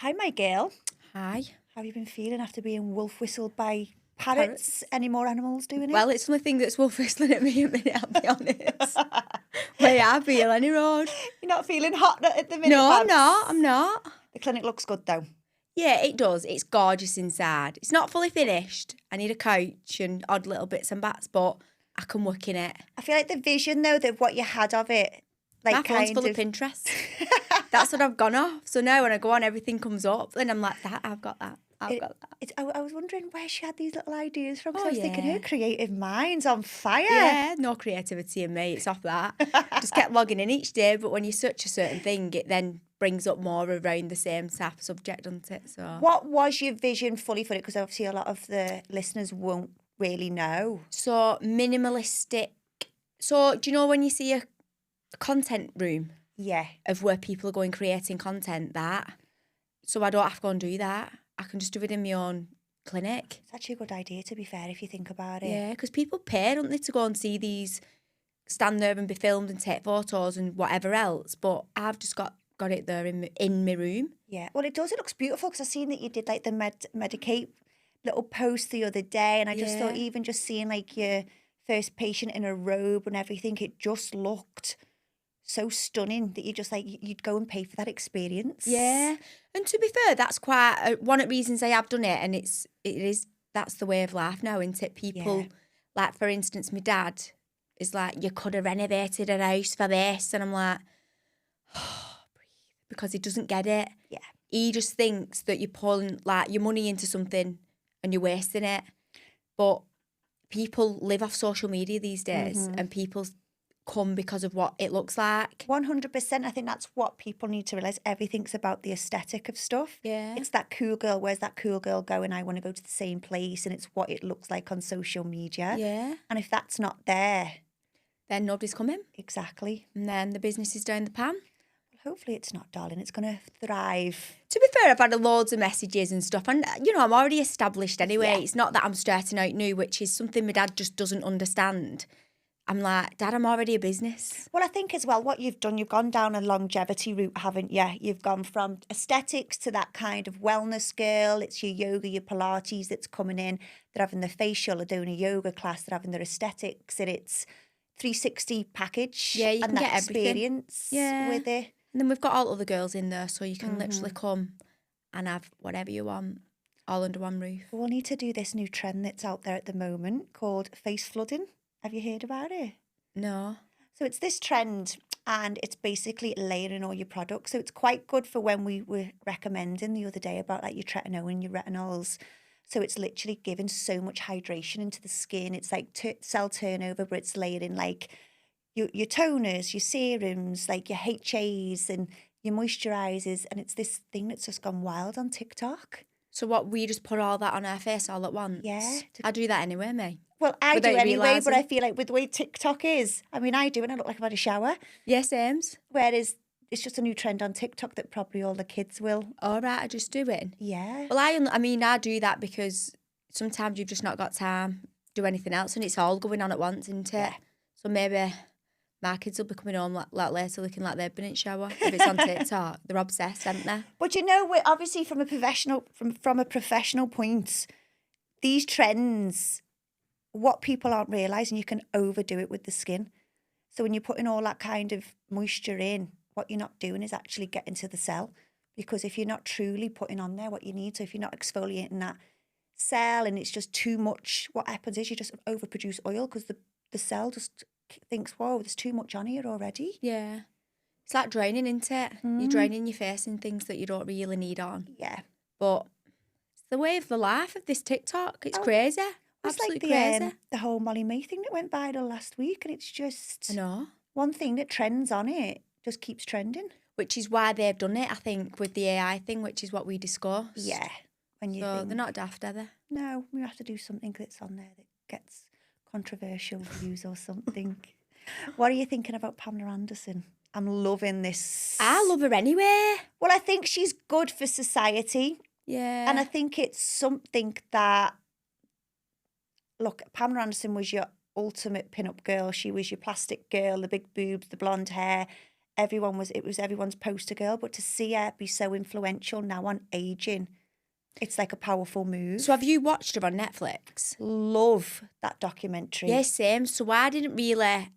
Hi, my girl. Hi. How have you been feeling after being wolf whistled by parrots? Parrots. Any more animals doing it? Well, it's the only thing that's wolf whistling at me a minute, I'll be honest. Way I feel any road. You're not feeling hot at the minute, No, I'm Babs? not. I'm not. The clinic looks good, though. Yeah, it does. It's gorgeous inside. It's not fully finished. I need a couch and odd little bits and bats, but I can work in it. I feel like the vision, though, that what you had of it, like My phone's kind full of Pinterest. That's what I've gone off. So now when I go on, everything comes up. And I'm like, that, I've got that. I've got that. I was wondering where she had these little ideas from. 'Cause Oh, I was thinking yeah. her creative mind's on fire. Yeah, no creativity in me. It's off that. Just kept logging in each day. But when you search a certain thing, it then brings up more around the same type of subject, doesn't it? So What was your vision fully for it? Because obviously a lot of the listeners won't really know. So minimalistic. So do you know when you see a content room Yeah. of where people are going creating content, that? So I don't have to go and do that. I can just do it in my own clinic. It's actually a good idea, to be fair, if you think about it. Yeah, because people pay, don't they, to go and see these, stand there and be filmed and take photos and whatever else. But I've just got it there in my room. Yeah, well, it does. It looks beautiful because I've seen that you did like the Medicate little post the other day, and I just thought Yeah. even just seeing like your first patient in a robe and everything, it just looked so stunning that you just like you'd go and pay for that experience. Yeah, and to be fair, that's quite one of the reasons I have done it, and that's the way of life now, isn't it? People, Yeah. like for instance, my dad is like, you could have renovated a house for this, and I'm like, oh, breathe, because he doesn't get it. Yeah. He just thinks that you're pulling like your money into something and you're wasting it, but people live off social media these days, and people come because of what it looks like. 100%. I think that's what people need to realise. Everything's about the aesthetic of stuff. Yeah. It's that cool girl. Where's that cool girl going? I want to go to the same place. And it's what it looks like on social media. Yeah. And if that's not there, Then nobody's coming, exactly. and then the business is down the pan. Hopefully it's not, darling. It's going to thrive. To be fair, I've had loads of messages and stuff, and I'm already established anyway. Yeah. It's not that I'm starting out new, which is something my dad just doesn't understand. I'm like, Dad, I'm already a business. Well, I think as well, what you've done, you've gone down a longevity route, haven't you? You've gone from aesthetics to that kind of wellness girl. It's your yoga, your Pilates that's coming in. They're having their facial, they're doing a yoga class, they're having their aesthetics, and it's 360 package. Yeah, you and can that get everything. experience with it. And then we've got all other girls in there, so you can literally come and have whatever you want, all under one roof. We'll need to do this new trend that's out there at the moment called face flooding. Have you heard about it? No. So it's this trend, and it's basically layering all your products. So it's quite good for when we were recommending the other day about like your tretinoin and your retinols. So it's literally giving so much hydration into the skin. It's like cell turnover, but it's layering like your toners, your serums, like your HAs and your moisturisers. And it's this thing that's just gone wild on TikTok. So what, we just put all that on our face all at once? Yeah. I do that anyway, me. Well, I Without do anyway, but I realising. feel like with the way TikTok is, I mean, I do, and I look like I've had a shower. Yeah, sames. Whereas it's just a new trend on TikTok that probably all the kids will. All right, I just do it. Yeah. Well, I do that because sometimes you've just not got time to do anything else, and it's all going on at once, isn't it? Yeah. So maybe my kids will be coming home like later looking like they've been in shower. If it's on TikTok, they're obsessed, aren't they? But we're obviously from a professional point, these trends, what people aren't realising, you can overdo it with the skin. So when you're putting all that kind of moisture in, what you're not doing is actually getting to the cell. Because if you're not truly putting on there what you need, so if you're not exfoliating that cell and it's just too much, what happens is you just overproduce oil because the cell just thinks, whoa, there's too much on here already. Yeah. It's like draining, isn't it? You're draining your face in things that you don't really need on. Yeah. But it's the way of the life of this TikTok. It's crazy. It's Absolutely like crazy. the whole Molly May thing that went viral last week, and it's just I know. one thing that trends on it just keeps trending. Which is why they've done it, I think, with the AI thing, which is what we discussed. Yeah. When you So think, they're not daft, are they? no, we have to do something that's on there that gets controversial views or something. What are you thinking about Pamela Anderson? I'm loving this. I love her anyway. Well, I think she's good for society. Yeah. And I think it's something that, look, Pamela Anderson was your ultimate pin-up girl. She was your plastic girl, the big boobs, the blonde hair. it was everyone's poster girl, but to see her be so influential now on aging, it's like a powerful move. So have you watched her on Netflix? Love that documentary. Yeah, same. So I didn't really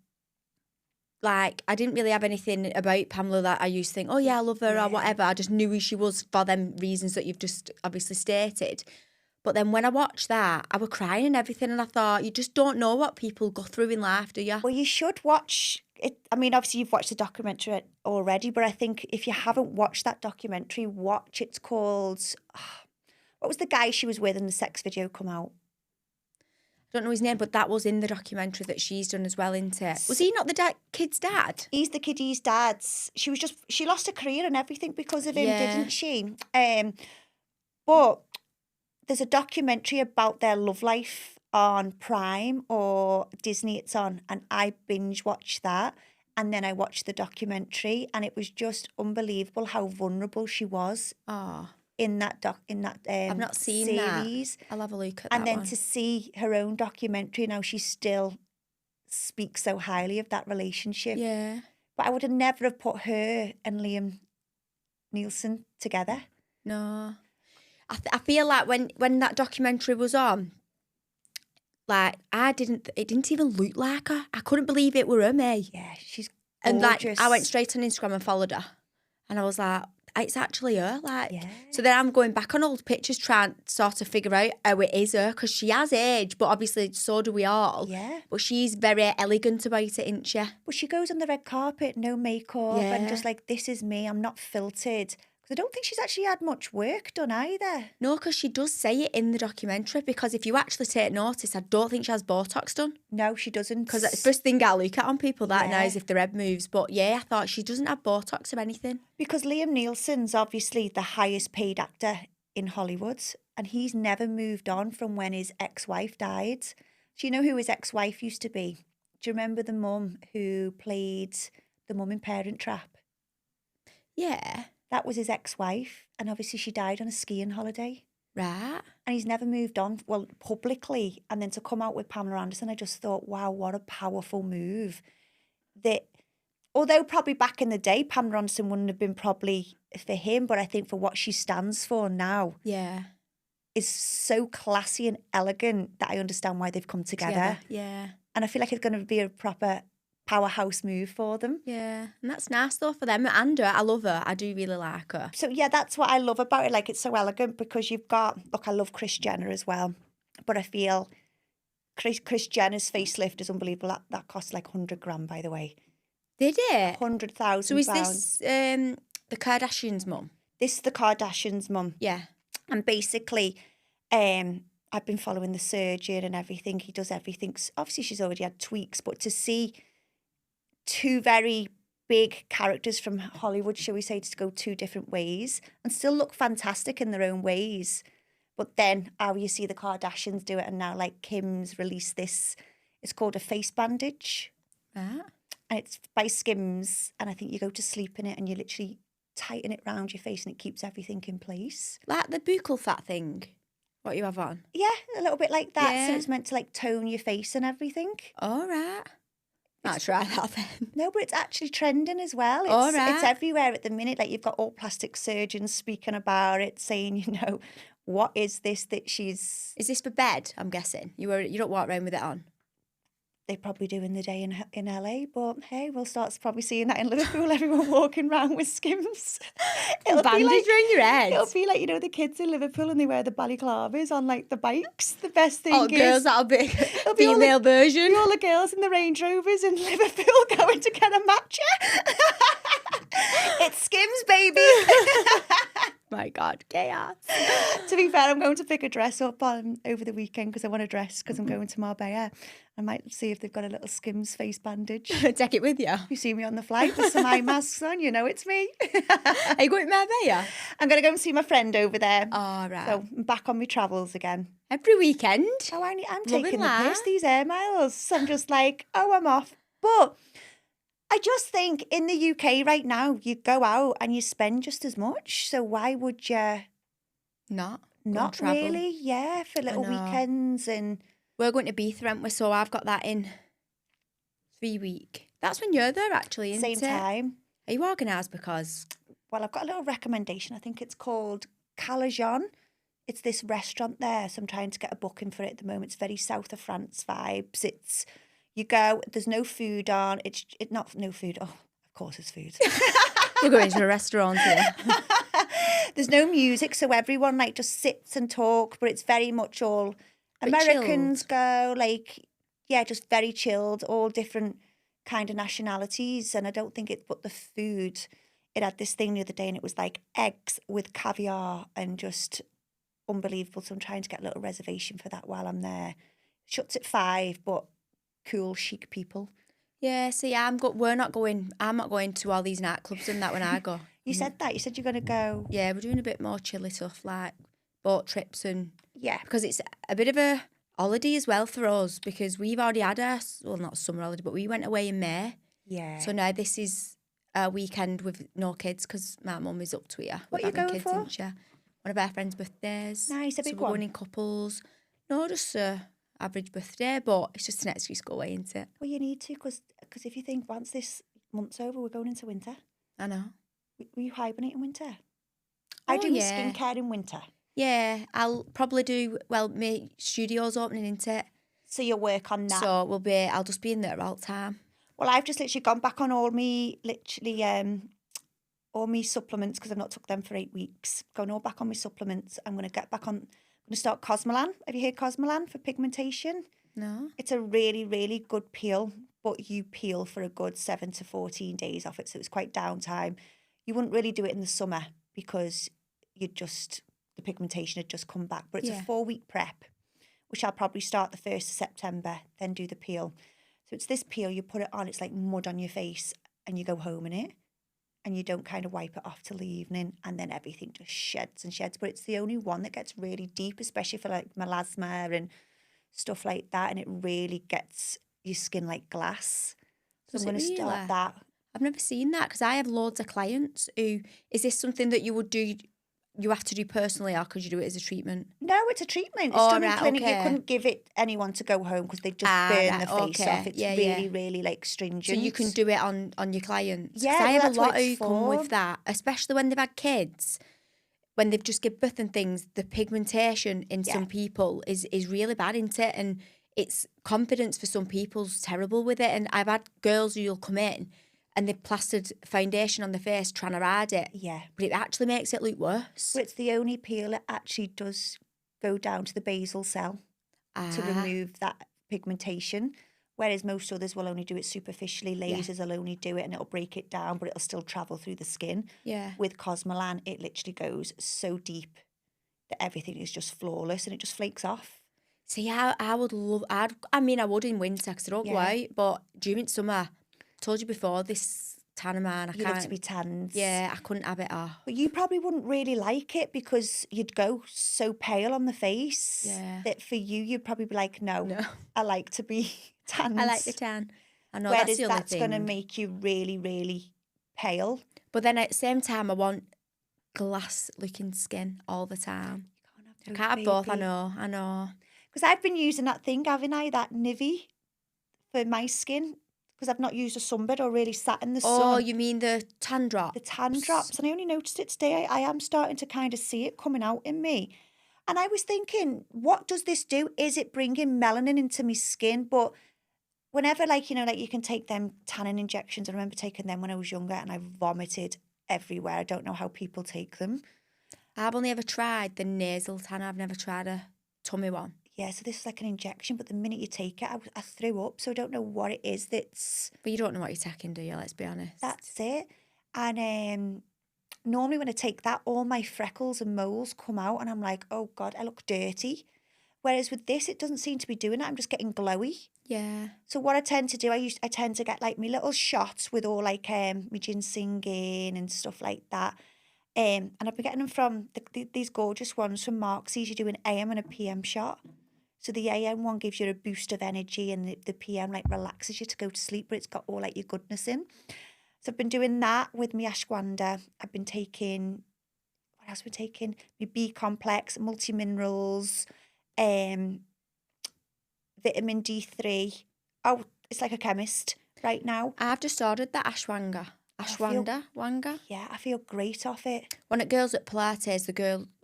have anything about Pamela that I used to think, oh yeah, I love her or whatever. I just knew who she was for them reasons that you've just obviously stated. But then when I watched that, I was crying and everything, and I thought, you just don't know what people go through in life, do you? Well, you should watch it. I mean, obviously you've watched the documentary already, but I think if you haven't watched that documentary, watch. It's called, what was the guy she was with in the sex video come out? I don't know his name, but that was in the documentary that she's done as well, isn't it? Was he not the kid's dad? He's the kiddie's dad. She lost her career and everything because of him, didn't she? But there's a documentary about their love life on Prime or Disney it's on, and I binge watched that, and then I watched the documentary, and it was just unbelievable how vulnerable she was in that I've not seen series. that. I'll have a look at that. And then one. to see her own documentary now, she still speaks so highly of that relationship. Yeah. But I would have never have put her and Liam Neeson together. No. I feel like when that documentary was on, like it didn't even look like her. I couldn't believe it were her, me. Yeah, she's gorgeous. And like I went straight on Instagram and followed her, and I was like, it's actually her. Like, so then I'm going back on old pictures trying to sort of figure out how it is her, because she has aged, but obviously so do we all. Yeah. But she's very elegant about it, isn't she? But she goes on the red carpet, no makeup, and just like, this is me, I'm not filtered. Because I don't think she's actually had much work done either. No, because she does say it in the documentary, because if you actually take notice, I don't think she has Botox done. No, she doesn't. Because the first thing I look at on people that now is if their head moves. But yeah, I thought she doesn't have Botox or anything. Because Liam Neeson's obviously the highest paid actor in Hollywood, and he's never moved on from when his ex-wife died. Do you know who his ex-wife used to be? Do you remember the mum who played the mum in Parent Trap? Yeah. That was his ex-wife, and obviously she died on a skiing holiday. Right. And he's never moved on, well, publicly. And then to come out with Pamela Anderson, I just thought, wow, what a powerful move. That, although probably back in the day, Pamela Anderson wouldn't have been probably for him, but I think for what she stands for now, is so classy and elegant that I understand why they've come together. Yeah. And I feel like it's going to be a proper powerhouse move for them. Yeah, and that's nice though for them. And her, I love her. I do really like her. So yeah, that's what I love about it. Like, it's so elegant because you've got, look, I love Kris Jenner as well, but I feel Kris Jenner's facelift is unbelievable. That cost like 100 grand, by the way. Did it? 100,000. So is this the Kardashians' mum? This is the Kardashians' mum. Yeah. And basically, I've been following the surgeon and everything. He does everything. Obviously, she's already had tweaks, but to see two very big characters from Hollywood, shall we say, to go two different ways and still look fantastic in their own ways. But then how you see the Kardashians do it, and now like Kim's released this, it's called a face bandage. And it's by Skims, and I think you go to sleep in it and you literally tighten it round your face and it keeps everything in place. Like the buccal fat thing, what you have on? Yeah, a little bit like that. Yeah. So it's meant to like tone your face and everything. All right. I'll try that then. No, but it's actually trending as well. It's everywhere at the minute. Like, you've got all plastic surgeons speaking about it, saying, you know, what is this that she's... Is this for bed, I'm guessing? You don't walk around with it on? They probably do in the day in LA, but hey, we'll start probably seeing that in Liverpool, everyone walking around with Skims. It'll bandage around your head. It'll be like, you know, the kids in Liverpool and they wear the balaclavas on like the bikes. The best thing is... girls, that'll be female version. All the girls in the Range Rovers in Liverpool going to get a matcha. It's Skims, baby. My God, chaos. To be fair, I'm going to pick a dress up over the weekend because I want a dress because I'm going to Marbella. I might see if they've got a little Skims face bandage. Take it with you. You see me on the flight with some eye masks on, you know it's me. Are you going to Marbella? I'm going to go and see my friend over there. Oh, right. So I'm back on my travels again. Every weekend? Oh, I'm taking the piss, these air miles. I'm just like, I'm off. But I just think in the UK right now, you go out and you spend just as much. So why would you not travel? Really? Yeah, for little weekends. And we're going to Ibiza, aren't we? So I've got that in 3 weeks. That's when you're there, actually, isn't it? Same time. Are you organised? Because Well, I've got a little recommendation. I think it's called Calajon. It's this restaurant there, so I'm trying to get a booking for it at the moment. It's very south of France vibes. It's you go, there's no food on. It's not no food. Oh, of course it's food. we're going to a restaurant here. There's no music, so everyone like just sits and talk. But it's very much all Bit Americans chilled. go like, yeah, just very chilled. All different kind of nationalities, and I don't think it. But the food, it had this thing the other day, and it was like eggs with caviar and just unbelievable. So I'm trying to get a little reservation for that while I'm there. Shuts at 5, but cool, chic people. Yeah, see, we're not going. I'm not going to all these nightclubs and that when I go. You said that. You said you're going to go. Yeah, we're doing a bit more chilly stuff like boat trips and Yeah. because it's a bit of a holiday as well for us because we've already had not summer holiday, but we went away in May. Yeah. So now this is a weekend with no kids because my mum is up to here. What are you going kids, for? isn't she? One of our friends' birthdays. Nice, a so big we're one. going in couples. No, just a average birthday, but it's just an excuse to go away, isn't it? Well, you need to because if you think once this month's over, we're going into winter. I know. Will you hibernate in winter? I Oh, do my yeah. skincare in winter. Yeah, I'll probably do. Well, my studio's opening, isn't it? So you'll work on that. So I'll just be in there all the time. Well, I've just literally gone back on all me supplements because I've not took them for 8 weeks. Going all back on my supplements. I'm going to get back on. I'm going to start Cosmolan. Have you heard Cosmolan for pigmentation? No. It's a really, really good peel, but you peel for a good 7 to 14 days off it. So it's quite downtime. You wouldn't really do it in the summer because the pigmentation had just come back. But it's a 4-week prep, which I'll probably start the 1st of September, then do the peel. So it's this peel, you put it on, it's like mud on your face and you go home in it and you don't kind of wipe it off till the evening and then everything just sheds and sheds. But it's the only one that gets really deep, especially for like melasma and stuff like that. And it really gets your skin like glass. So I'm going to start that. I've never seen that because I have loads of clients who, is this something that you would do, you have to do personally or could you do it as a treatment? No, it's a treatment. It's done in clinic. You couldn't give it anyone to go home because they just burn the face off. It's really like stringent. So you can do it on your clients. Yeah, I have a lot who come with that, especially when they've had kids. When they've just given birth and things, the pigmentation in some people is really bad, isn't it? And it's confidence for some people's terrible with it. And I've had girls who'll come in and they've plastered foundation on their face trying to hide it. Yeah. But it actually makes it look worse. But it's the only peel that actually does go down to the basal cell to remove that pigmentation. Whereas most others will only do it superficially. Lasers will only do it and it'll break it down, but it'll still travel through the skin. Yeah. With Cosmolan, it literally goes so deep that everything is just flawless and it just flakes off. See, I would love, I would in winter because I don't go out, but during summer, I told you before, this tan of mine, You love to be tanned. Yeah, I couldn't have it off. But you probably wouldn't really like it because you'd go so pale on the face that for you, you'd probably be like, no. I like to be tanned. I like the tan. I know Whereas that's the other that's thing. going to make you really, really pale. But then at the same time, I want glass-looking skin all the time. You can't have both, I know. Because I've been using that thing, haven't I? That Nivea for my skin. Because I've not used a sunbed or really sat in the sun. Oh, you mean the tan drops? The tan drops. And I only noticed it today. I am starting to kind of see it coming out in me. And I was thinking, what does this do? Is it bringing melanin into my skin? But whenever, like you can take them tanning injections. I remember taking them when I was younger and I vomited everywhere. I don't know how people take them. I've only ever tried the nasal tan. I've never tried a tummy one. Yeah, so this is like an injection, but the minute you take it, I threw up. So I don't know what it is that's... But you don't know what you're taking, do you? Let's be honest. That's it. And normally when I take that, all my freckles and moles come out and I'm like, oh God, I look dirty. Whereas with this, it doesn't seem to be doing that. I'm just getting glowy. Yeah. So what I tend to do, I tend to get like my little shots with all like my ginseng in and stuff like that. And I've been getting them from these gorgeous ones from Marksy's. You do an AM and a PM shot. So the AM one gives you a boost of energy and the PM like relaxes you to go to sleep, but it's got all like your goodness in. So I've been doing that with my ashwagandha. I've been taking, what else have I taking? My B complex, multi-minerals, vitamin D3. Oh, it's like a chemist right now. I've just ordered that ashwagandha. I Ashwanda. Yeah, I feel great off it. One of the girls at Pilates,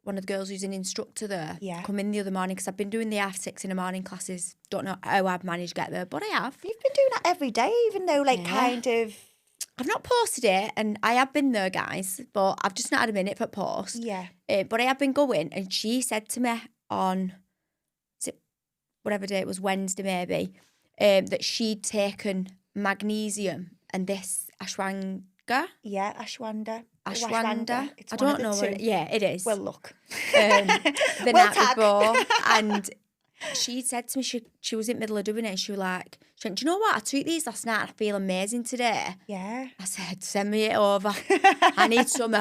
one of the girls who's an instructor there, come in the other morning because I've been doing the half 6 in the morning classes. Don't know how I've managed to get there, but I have. You've been doing that every day, even though, like, kind of... I've not posted it, and I have been there, guys, but I've just not had a minute for post. Yeah. But I have been going, and she said to me on, whatever day it was, Wednesday maybe, that she'd taken magnesium and this ashwanga. Yeah, Ashwanda. I don't know what. It is. Well, look. The night before, and she said to me she was in the middle of doing it, and she went, do you know what? I took these last night. I feel amazing today. Yeah. I said, send me it over. I need some.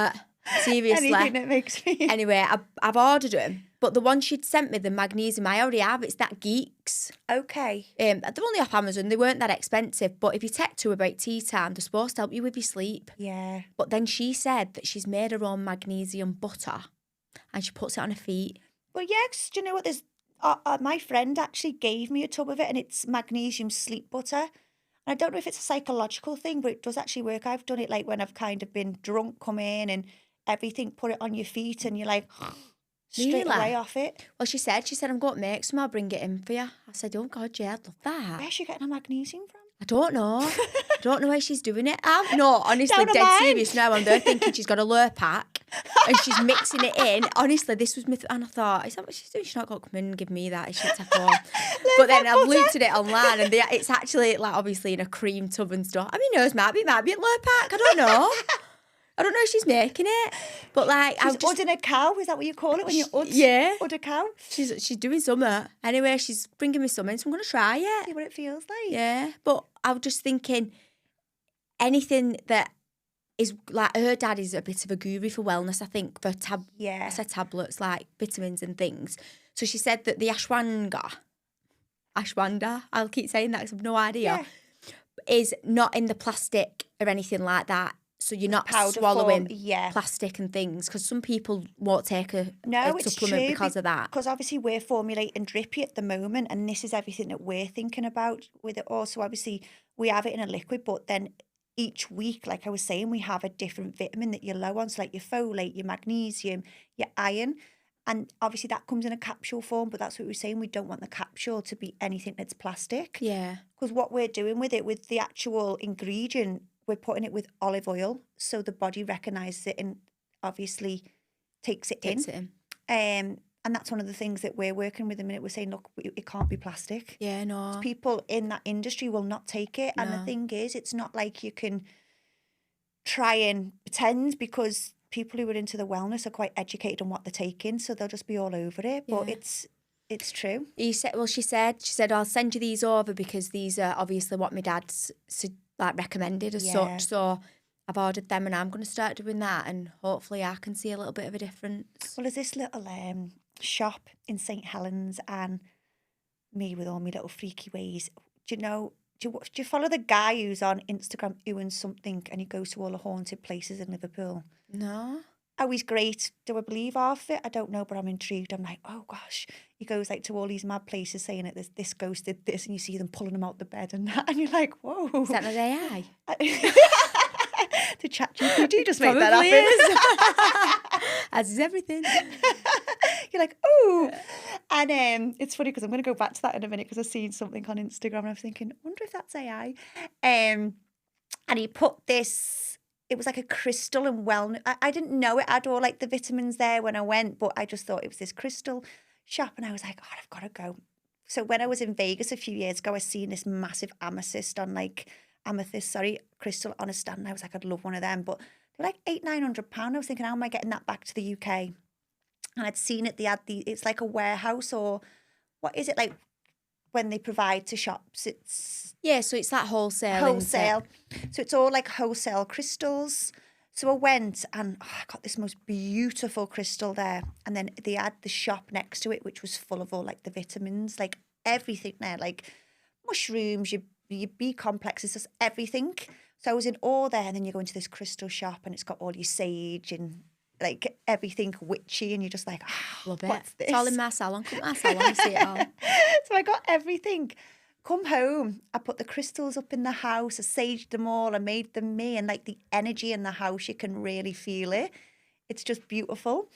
Seriously. Anything that makes me. Anyway, I've ordered them. But the one she'd sent me, the magnesium, I already have. It's that Geeks. Okay. They're only off Amazon. They weren't that expensive. But if you take 2 about tea time, they're supposed to help you with your sleep. Yeah. But then she said that she's made her own magnesium butter and she puts it on her feet. Well, yeah, 'cause do you know what? There's my friend actually gave me a tub of it, and it's magnesium sleep butter. And I don't know if it's a psychological thing, but it does actually work. I've done it like when I've kind of been drunk, come in and everything, put it on your feet, and you're like... straight away off it. Well, she said, I'm going to make some, I'll bring it in for you. I said, oh God, yeah, I'd love that. Where's she getting her magnesium from? I don't know. I don't know why she's doing it. No, honestly, dead serious now. I'm there thinking she's got a lure pack and she's mixing it in. Honestly, this was and I thought, is that what she's doing? She's not got to come in and give me that. She should take home. But then I've looked at it online and it's actually like obviously in a cream tub and stuff. I mean, it might be a lure pack. I don't know. I don't know if she's making it, but like she's udding a cow. Is that what you call it when you ud a cow? She's doing something. Anyway, she's bringing me something, so I'm gonna try it. See what it feels like. Yeah, but I was just thinking, anything that is like her dad is a bit of a guru for wellness. I think for I said tablets like vitamins and things. So she said that the ashwanda, I'll keep saying that because I've no idea, is not in the plastic or anything like that. So you're not swallowing plastic and things, because some people won't take a supplement because of that. Because obviously we're formulating drippy at the moment, and this is everything that we're thinking about with it all. So obviously we have it in a liquid, but then each week, like I was saying, we have a different vitamin that you're low on. So like your folate, your magnesium, your iron. And obviously that comes in a capsule form, but that's what we were saying. We don't want the capsule to be anything that's plastic. Yeah. Because what we're doing with it, with the actual ingredient, we're putting it with olive oil, so the body recognises it and obviously takes it in. And that's one of the things that we're working with. A minute we're saying, look, it can't be plastic. Yeah, no. People in that industry will not take it. No. And the thing is, it's not like you can try and pretend, because people who are into the wellness are quite educated on what they're taking, so they'll just be all over it. But it's true. She said, I'll send you these over because these are obviously what my dad's recommended as such. So I've ordered them and I'm going to start doing that, and hopefully I can see a little bit of a difference. Well, there's this little shop in St Helens, and me with all my little freaky ways. Do you follow the guy who's on Instagram doing something and he goes to all the haunted places in Liverpool? No. Oh, he's great. Do I believe half it? I don't know, but I'm intrigued. I'm like, oh gosh. He goes like to all these mad places saying that this ghost did this, and you see them pulling them out the bed and that, and you're like, whoa. Is that not AI? The ChatGPT just make that happen. As is everything. You're like, ooh. And it's funny because I'm going to go back to that in a minute, because I've seen something on Instagram and I'm thinking, I wonder if that's AI. And he put this, it was like a crystal and wellness. I didn't know it had all like the vitamins there when I went, but I just thought it was this crystal shop, and I was like, oh, I've got to go. So when I was in Vegas a few years ago, I seen this massive amethyst crystal on a stand, and I was like, I'd love one of them, but they were like £800-900. I was thinking, how am I getting that back to the UK? And I'd seen it, it's like a warehouse, or what is it, like when they provide to shops? So it's like wholesale. So it's all like wholesale crystals. So I went and I got this most beautiful crystal there. And then they had the shop next to it, which was full of all like the vitamins, like everything there, like mushrooms, your B complexes, just everything. So I was in awe there. And then you go into this crystal shop and it's got all your sage and like everything witchy, and you're just like, oh, love it. What's this? It's all in my salon. Come to my salon and see it all. So I got everything. Come home, I put the crystals up in the house, I saged them all, I made them me, and like the energy in the house, you can really feel it. It's just beautiful.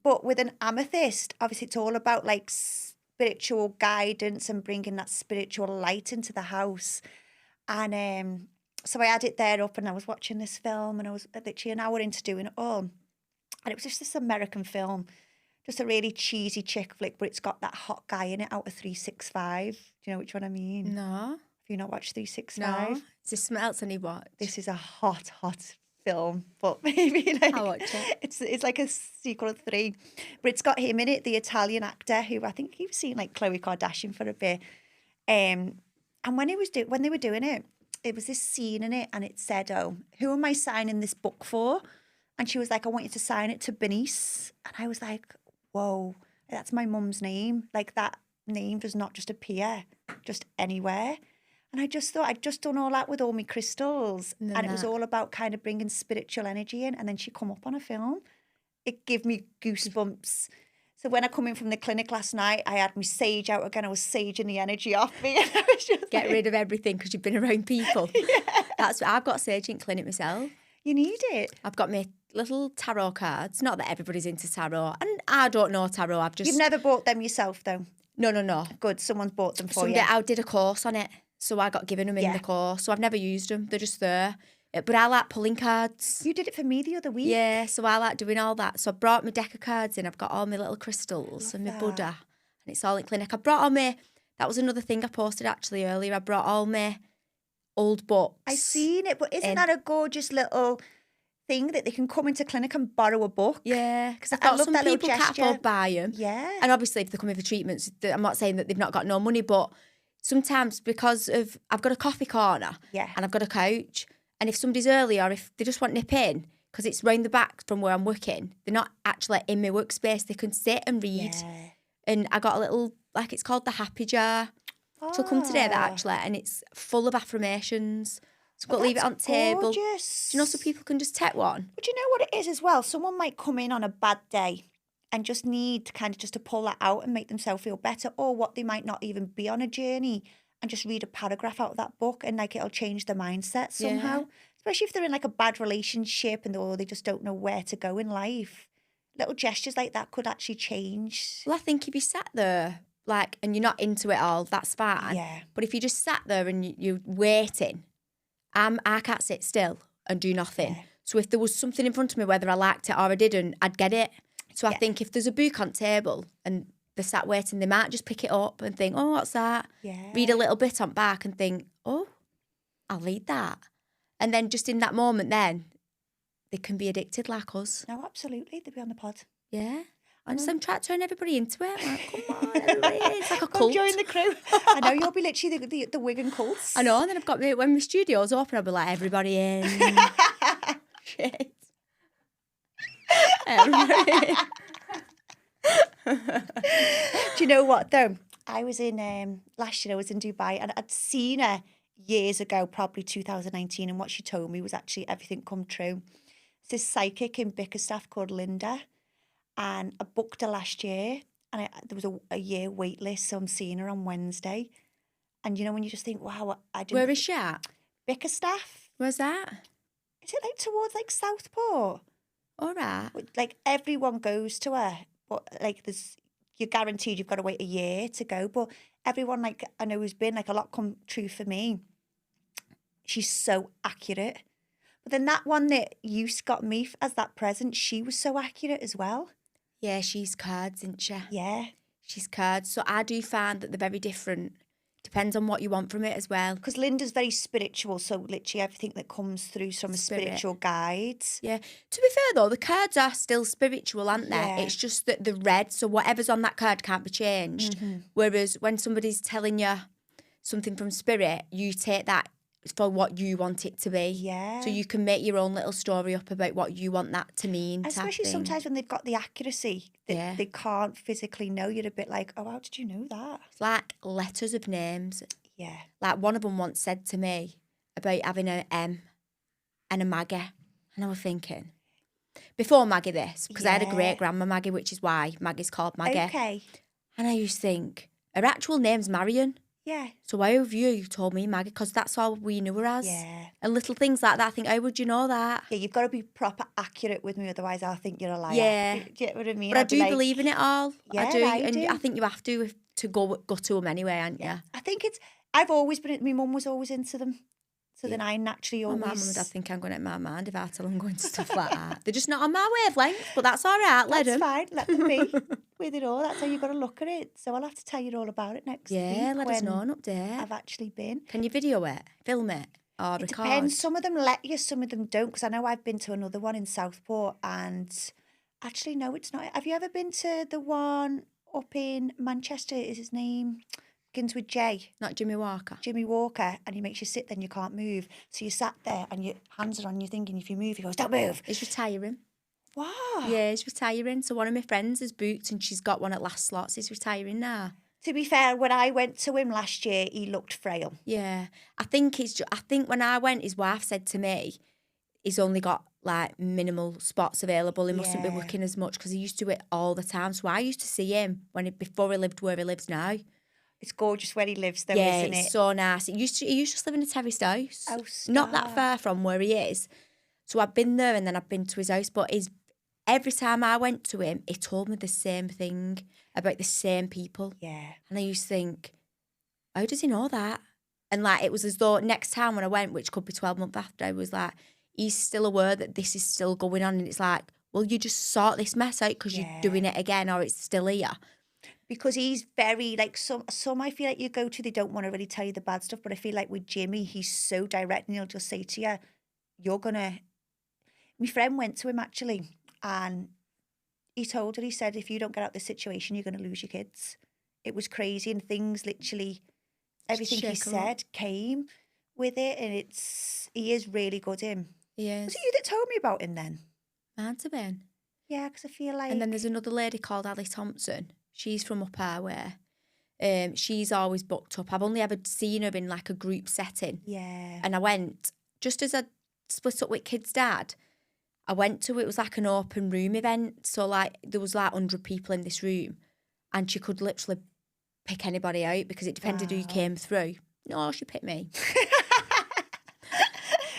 But with an amethyst, obviously it's all about like spiritual guidance and bringing that spiritual light into the house. And so I had it there up and I was watching this film and I was literally an hour into doing it all. And it was just this American film, just a really cheesy chick flick, but it's got that hot guy in it out of 365. Do you know which one I mean? No. Have you not watched 365? No. It's just something else I need to watch. This is a hot film, but maybe like I'll watch it. It's like a sequel of 3, but it's got him in it, the Italian actor who I think he was seeing like Khloe Kardashian for a bit. And when when they were doing it, it was this scene in it, and it said, "Oh, who am I signing this book for?" And she was like, "I want you to sign it to Bernice." And I was like, "Whoa, that's my mum's name. Like that name does not just appear just anywhere." And I just thought I'd just done all that with all my crystals. And it was all about kind of bringing spiritual energy in. And then she come up on a film. It gave me goosebumps. So when I come in from the clinic last night, I had my sage out again. I was saging the energy off me. And I was just Get rid of everything because you've been around people. Yeah. That's I've got sage in clinic myself. You need it. I've got my little tarot cards. Not that everybody's into tarot. And I don't know tarot. You've never bought them yourself, though? No. Good. Someone's bought them for you. I did a course on it. So I got given them in the course. So I've never used them. They're just there. But I like pulling cards. You did it for me the other week. Yeah, so I like doing all that. So I brought my deck of cards in. I've got all my little crystals and my Buddha. And it's all in clinic. I brought all my... That was another thing I posted actually earlier. I brought all my old books. I've seen it, but isn't that a gorgeous little thing that they can come into clinic and borrow a book? Yeah, because I love some that little people can't gesture. afford buy them. Yeah. And obviously if they're coming for treatments, I'm not saying that they've not got no money, but sometimes because of... I've got a coffee corner and I've got a couch, and if somebody's early or if they just want nip in, because it's round the back from where I'm working, they're not actually in my workspace, they can sit and read. Yeah. And I got a little, like it's called the happy jar. So come today that actually, and it's full of affirmations. So I've got to leave it on the table. Gorgeous. Do you know, so people can just take one? But you know what it is as well? Someone might come in on a bad day and just need kind of just to pull that out and make themselves feel better, or what they might not even be on a journey and just read a paragraph out of that book and like it'll change their mindset somehow. Yeah. Especially if they're in like a bad relationship and they just don't know where to go in life. Little gestures like that could actually change. Well, I think if you sat there like and you're not into it all, that's fine. Yeah. But if you just sat there and you're waiting, I can't sit still and do nothing. Yeah. So if there was something in front of me, whether I liked it or I didn't, I'd get it. So I think if there's a book on table and they're sat waiting, they might just pick it up and think, oh, what's that? Yeah. Read a little bit on back and think, oh, I'll read that. And then just in that moment then, they can be addicted like us. No, absolutely. They'll be on the pod. Yeah. And so I'm trying to turn everybody into it. Like, come on, everybody. It's like a cult. Join the crew. I know, you'll be literally the Wigan cults. I know, and then I've got when my studio's open, I'll be like, everybody in. Shit. Everybody in. Do you know what though? I was in last year. I was in Dubai, and I'd seen her years ago, probably 2019. And what she told me was actually everything come true. It's this psychic in Bickerstaff called Linda, and I booked her last year, and there was a year wait list. So I'm seeing her on Wednesday, and you know when you just think, wow, I didn't. Where is she at? Bickerstaff. Where's that? Is it like towards like Southport? All right. Like everyone goes to her. But like you're guaranteed you've got to wait a year to go. But everyone like I know who's been, like a lot come true for me. She's so accurate. But then that one that you got me as that present, she was so accurate as well. Yeah, she's cards, isn't she? Yeah. She's cards. So I do find that they're very different. Depends on what you want from it as well. Because Linda's very spiritual, so literally everything that comes through from a spiritual guide. Yeah. To be fair though, the cards are still spiritual, aren't they? Yeah. It's just that they're red, so whatever's on that card can't be changed. Mm-hmm. Whereas when somebody's telling you something from spirit, you take that for what you want it to be. Yeah. So you can make your own little story up about what you want that to mean. Especially sometimes when they've got the accuracy that they can't physically know. You're a bit like, oh, how did you know that? It's like letters of names. Yeah. Like one of them once said to me about having an M and a Maggie. And I was thinking, before Maggie this, because I had a great grandma Maggie, which is why Maggie's called Maggie. Okay. And I used to think, Her actual name's Marion. Yeah. So why have you told me Maggie? Because that's all we knew her as. Yeah. And little things like that, I think, how would you know that? Yeah, you've got to be proper accurate with me, otherwise I'll think you're a liar. Yeah. Do you know what I mean? But I I'll be do like, believe in it all. Yeah, I do. I And do. I think you have to go to them anyway, aren't you? I think I've always been, my mum was always into them. So then I naturally Well, always... my mum and dad think I'm going out my mind if I tell them I'm going to stuff like that. They're just not on my wavelength, but that's all right. Let them. That's fine. Let them be with it all. That's how you've got to look at it. So I'll have to tell you all about it next week. Yeah, let us when know an update. I've actually been. Can you video it, film it, or It record? depends. Some of them let you, some of them don't. Because I know I've been to another one in Southport and... Actually, no, it's not. Have you ever been to the one up in Manchester? Is his name... Begins with J. Not Jimmy Walker. Jimmy Walker, and he makes you sit there and you can't move. So you sat there and your hands are on you thinking if you move, he goes, don't move. He's retiring. What? Yeah, he's retiring. So one of my friends has booked and she's got one at last slots. He's retiring now. To be fair, when I went to him last year, he looked frail. Yeah. I think when I went, his wife said to me, he's only got like minimal spots available. He mustn't be Yeah. working as much because he used to do it all the time. So I used to see him before he lived where he lives now. It's gorgeous where he lives, though, Yeah, isn't it's it? so nice. He used to just live in a terraced house. Oh, Not that stop. far from where he is. So I've been there and then I've been to his house. But every time I went to him, he told me the same thing about the same people. Yeah. And I used to think, how does he know that? And like it was as though next time when I went, which could be 12 months after, I was like, he's still aware that this is still going on. And it's like, well, you just sort this mess out because Yeah. you're doing it again or it's still here. Because he's very, like, some I feel like you go to, they don't want to really tell you the bad stuff, but I feel like with Jimmy, he's so direct and he'll just say to you, you're going to... My friend went to him, actually, and he told her, he said, if you don't get out of this situation, you're going to lose your kids. It was crazy, and things literally, everything he Shake 'em up. said came with it, and he is really good, him. He is. Was it you that told me about him then? Might have been. Yeah, because I feel like... And then there's another lady called Ali Thompson. She's from up our way. She's always booked up. I've only ever seen her in like a group setting. Yeah. And I went, just as I split up with Kid's dad, I went to, it was like an open room event. So like there was like 100 people in this room and she could literally pick anybody out because it depended who came through. No, she picked me.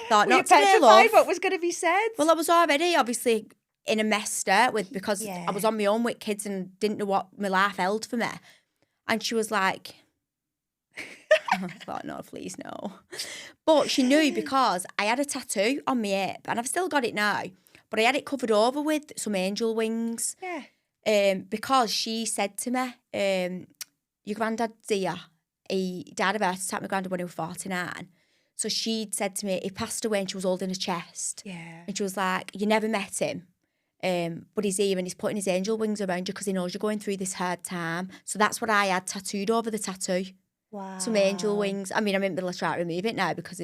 Thought, Were you not today, petrified love. what was going to be said? Well, I was already obviously in a mess state because Yeah. I was on my own with kids and didn't know what my life held for me. And she was like, I thought, no, please, no. But she knew because I had a tattoo on my hip and I've still got it now, but I had it covered over with some angel wings. Yeah. Because she said to me, your granddad's here. He died of a heart attack, my granddad, when he was 49. So she said to me, he passed away and she was holding his chest. Yeah. And she was like, you never met him, but he's here and he's putting his angel wings around you because he knows you're going through this hard time. So that's what I had tattooed over the tattoo. Wow. Some angel wings. I mean, I'm in the middle of trying to remove it now because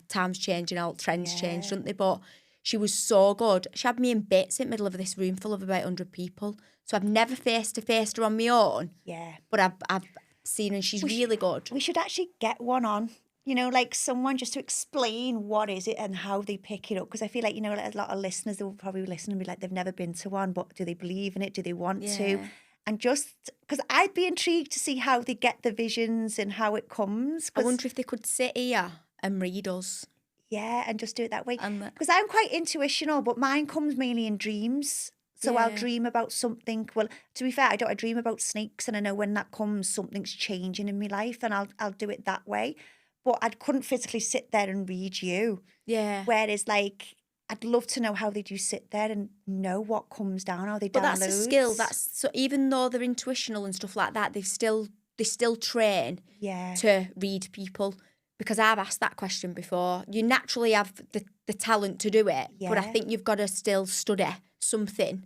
times change and all trends change, don't they? But she was so good. She had me in bits in the middle of this room full of about 100 people. So I've never face-to-faced her on my own. Yeah. But I've seen her and she's really good. We should actually get one on. You know, like someone just to explain what is it and how they pick it up. Because I feel like, you know, like a lot of listeners, they will probably listen and be like, they've never been to one, but do they believe in it? Do they want to? And just, because I'd be intrigued to see how they get the visions and how it comes. I wonder if they could sit here and read us. Yeah, and just do it that way. And Because I'm quite intuitional, but mine comes mainly in dreams. So I'll Yeah. dream about something. Well, to be fair, I dream about snakes, and I know when that comes, something's changing in my life, and I'll do it that way. But I couldn't physically sit there and read you. Yeah. Whereas, like, I'd love to know how they do sit there and know what comes down, how they But that's a skill. downloads. That's so even though they're intuitional and stuff like that, they still train Yeah. to read people. Because I've asked that question before. You naturally have the talent to do it, but I Yeah. think you've got to still study something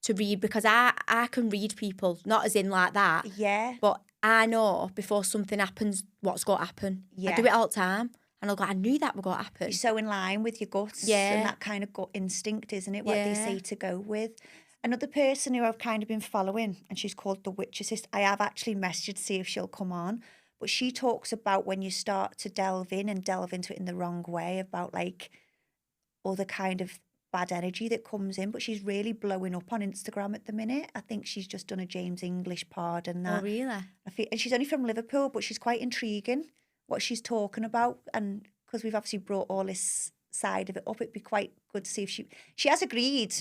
to read because I can read people, not as in like that, Yeah. but I know before something happens what's going to happen. Yeah. I do it all the time. And I'll go, I knew that was going to happen. You're so in line with your guts Yeah. and that kind of gut instinct, isn't it? What they Yeah. say to go with. Another person who I've kind of been following, and she's called the Witchist. I have actually messaged to see if she'll come on. But she talks about when you start to delve into it in the wrong way, about like other kind of bad energy that comes in, but she's really blowing up on Instagram at the minute. I think she's just done a James English pod and that. Oh, really? And she's only from Liverpool, but she's quite intriguing what she's talking about. And because we've obviously brought all this side of it up, it'd be quite good to see if she has agreed.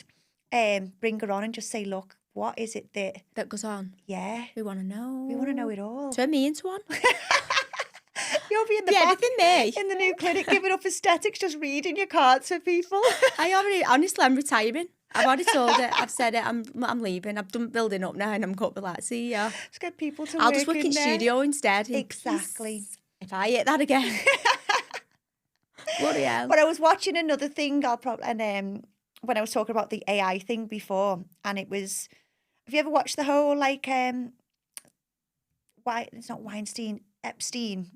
Bring her on and just say, look, what is it that goes on? Yeah, we want to know. We want to know it all. Turn me into one. You'll be in the back in the new clinic giving up aesthetics, just reading your cards for people. Honestly, I'm retiring. I've already told it. I've said it. I'm leaving. I've done building up now, and I'm going to be like, see ya. Just get people to. I'll just work in studio instead. Exactly. If I hit that again. Bloody hell. But I was watching another thing. When I was talking about the AI thing before, and it was. Have you ever watched the whole it's not Epstein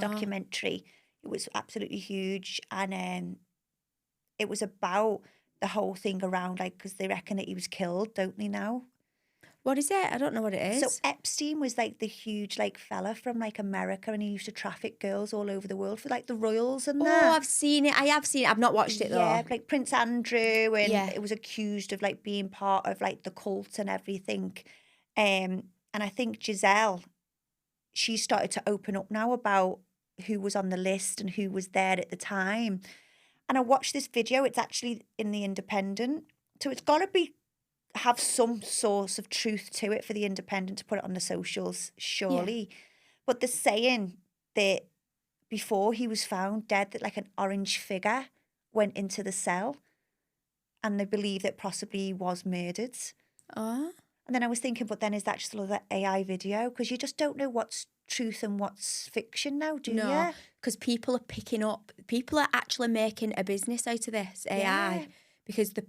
documentary? It was absolutely huge, and it was about the whole thing around because they reckon that he was killed, don't they now? What is it? I don't know what it is. So Epstein was the huge fella from America, and he used to traffic girls all over the world for the royals and that. Oh, I've seen it. I have seen it. I've not watched it though. Yeah, Prince Andrew, and it was accused of being part of the cult and everything. And I think Giselle, she started to open up now about who was on the list and who was there at the time. And I watched this video. It's actually in The Independent, so it's got to have some source of truth to it for The Independent to put it on the socials, surely. Yeah. But they're saying that before he was found dead, that an orange figure went into the cell, and they believe that possibly he was murdered. Oh. And then I was thinking, but then is that just another AI video? Because you just don't know what's truth and what's fiction now, do you? No, because people are actually making a business out of this AI, because they're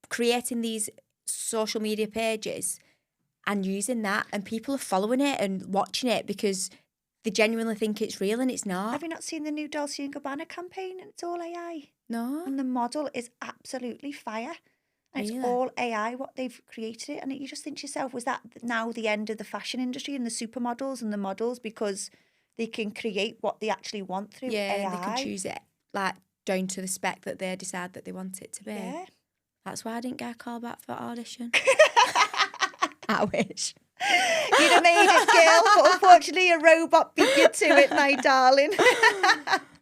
creating these social media pages and using that, and people are following it and watching it because they genuinely think it's real, and it's not. Have you not seen the new Dolce & Gabbana campaign? It's all AI. No. And the model is absolutely fire. And really? It's all AI, what they've created it. And you just think to yourself, was that now the end of the fashion industry and the supermodels and the models, because they can create what they actually want through AI? Yeah, they can choose it down to the spec that they decide that they want it to be. Yeah. That's why I didn't get a call back for audition. I wish. You'd have made it, girl, but unfortunately a robot beat you to it, my darling.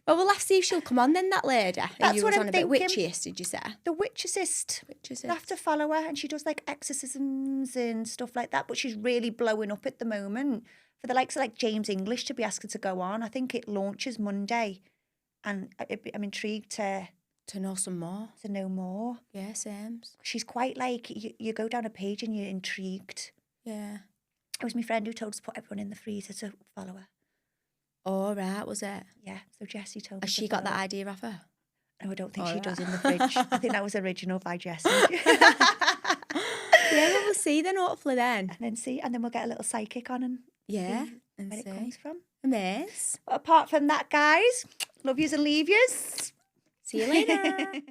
Well, we'll have to see if she'll come on then, that lady. That's what I'm thinking. Witchist, did you say? The Witchist. You have to follow her, and she does exorcisms and stuff like that, but she's really blowing up at the moment. For the likes of James English to be asked her to go on, I think it launches Monday, and I'm intrigued to know some more. To know more. Yeah, same. She's quite you go down a page and you're intrigued. Yeah. It was my friend who told us to put everyone in the freezer to follow her. Oh, right, was it? Yeah, so Jessie told me. Has she got that idea of her? No, I don't think she does in the fridge. I think that was original by Jessie. Yeah, well, we'll see then, hopefully then. And then we'll get a little psychic on and see and where it comes from. Amazing. But apart from that, guys, love yous and leave yous. See you later.